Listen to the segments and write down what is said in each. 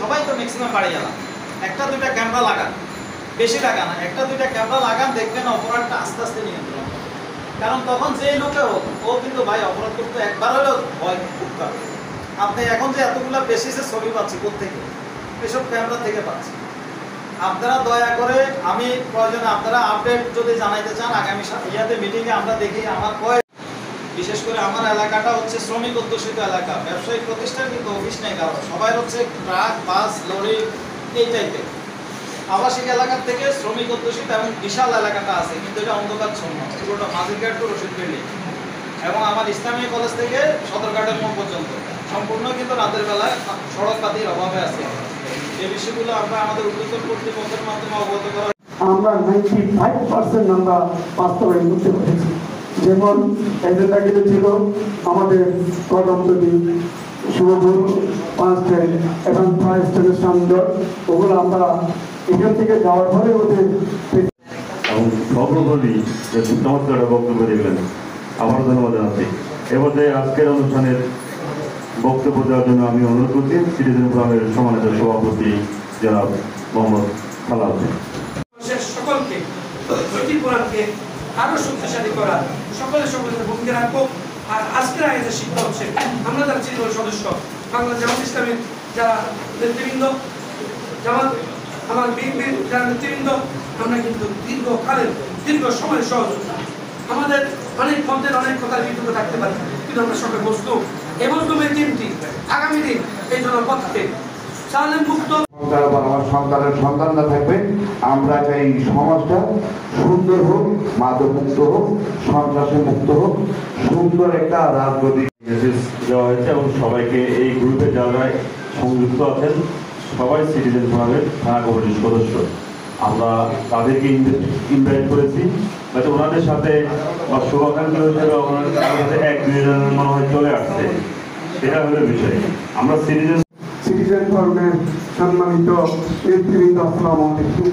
সবাই তো ম্যাক্সিমাম বাড়ি গেল, একটা দুইটা ক্যামেরা লাগান, বেশি লাগান না, একটা দুইটা ক্যামেরা লাগান, দেখবেন অপরাধটা আস্তে আস্তে নিয়ন্ত্রণ। কারণ তখন যে লোকে হোক ও কিন্তু ভাই অপরাধ করতে একবার হলেও ভয় করতে হবে। আপনি এখন যে এতগুলো বেসিসে ছবি পাচ্ছি কোথেকে, এসব ক্যামেরা থেকে পাচ্ছি। আপনারা দয়া করে, আমি প্রয়োজনে আপনারা আপডেট যদি জানাইতে চান আগামী ইয়াতে মিটিংয়ে আমরা দেখি। আমার বিশেষ করে আমার এলাকাটা হচ্ছে শ্রমিক অধ্যুষিত এলাকা, ব্যবসায়িক প্রতিষ্ঠান কিন্তু অফিস নেই কারো, সবাই হচ্ছে ট্রাক, বাস, লরি এই টাইপের। আবাসিক এলাকার থেকে শ্রমিক অধ্যুষিত এবং বিশাল এলাকাটা আছে, কিন্তু এটা অন্ধকারচ্ছন্ন, পুরোটা মাঝিরঘাট টু রশিদ বিল্ডিং এবং আমার ইসলামী কলেজ থেকে সদরঘাটের মোড় পর্যন্ত সম্পূর্ণ কিন্তু রাতের বেলায় সড়ক পাতির অভাবে আছে। এই বিষয়গুলো আমরা আমাদের উদ্যোগ কর্তৃপক্ষের মাধ্যমে অবগত করা। আমরা 95% আমরা বাস্তবায়ন করতে পেরেছি। যেমন এজেন্ডা কিন্তু ছিল আমাদের কদমতলী, শিবপুর, 5 ট্রেন এবং 5 ট্রেনের সামনে, ওগুলো আমরা এখান থেকে যাওয়ার পরে ওদের এবং সর্বোপরি যে চমৎকার বক্তব্য দিলেন, আবারও ধন্যবাদ জানাচ্ছি। এর মধ্যে আজকের অনুষ্ঠানের বক্তব্য দেওয়ার জন্য আমি অনুরোধ করছি সিটিজেন ফোরামের সম্মানিত সভাপতি জনাব মোহাম্মদ সালাহ। সকলকে সিটি ফোরামকে আরো শক্তিশালী করা, সকলের ভূমিকা রাখবো। আর আজকের আয়োজনের শিক্ষা হচ্ছে আমরা যারা সিটি সদস্য, বাংলা জামাত ইসলামের যারা নেতৃবৃন্দ, জামাত আমার বিএনপির যারা নেতৃবৃন্দ, আমরা কিন্তু দীর্ঘ সময় সহযোগিতা, আমাদের অনেক পদের অনেক কথার বিদ্যুৎ থাকতে পারে, কিন্তু আমরা সবাই বস্তু এবং তুমি টিমটি আগামী দিন এই জন্য পথকে আমার সন্তানের সন্তানরা থাকবে। আমরা চাই সমাজটা সুন্দর হোক, মাদক মুক্ত হোক, সন্ত্রাসী মুক্ত হোক, সুন্দর একটা রাজনৈতিক মেসেজ দেওয়া হয়েছে এবং সবাইকে এই গ্রুপে যারা সংযুক্ত আছেন সবাই সিটিজেন ফোরামের থানা কমিটির সদস্য। আমরা তাদেরকে ইনভাইট করেছি, ওনাদের সাথে শুভাকাঙ্ক্ষী হিসেবে আমাদের 1-2 জনের মনে হয় চলে আসছে, এটা হলো বিষয়। আমরা সিটিজেন ফোরামের সম্মানিত নেতৃবৃন্দ, আসসালামু আলাইকুম।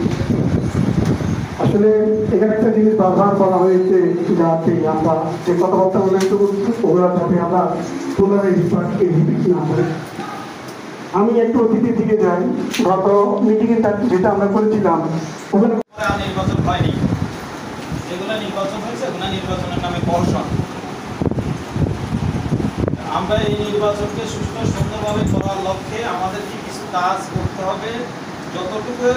আসলে এখানে একটা জিনিস ব্যবহার করা হয়েছে, যাতে আমরা যে কথাবার্তা বলে ওগুলো যাতে আমরা না করি। আমি একটু অতীতের দিকে যাই। গত মিটিংয়ে যেটা আমরা করেছিলাম ওখানে নির্বাচন হয়নি, যেগুলো নির্বাচন হয়েছে ওগুলো নির্বাচনের নামে কর্ষণ। আমরা এই নির্বাচনকে সুষ্ঠু সুন্দরভাবে করার লক্ষ্যে আমাদেরকে কিছু কাজ করতে হবে। যতটুকু